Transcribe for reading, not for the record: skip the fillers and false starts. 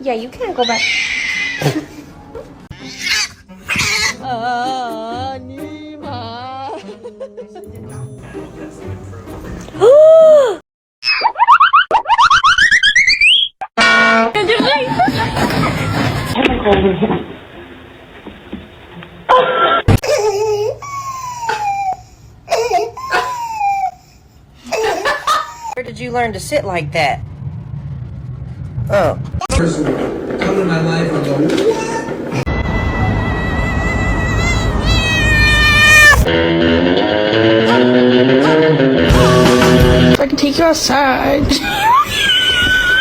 Yeah, you can't go back. Where did you learn to sit like that? Oh. Person come in my life and go, what? I can take you outside.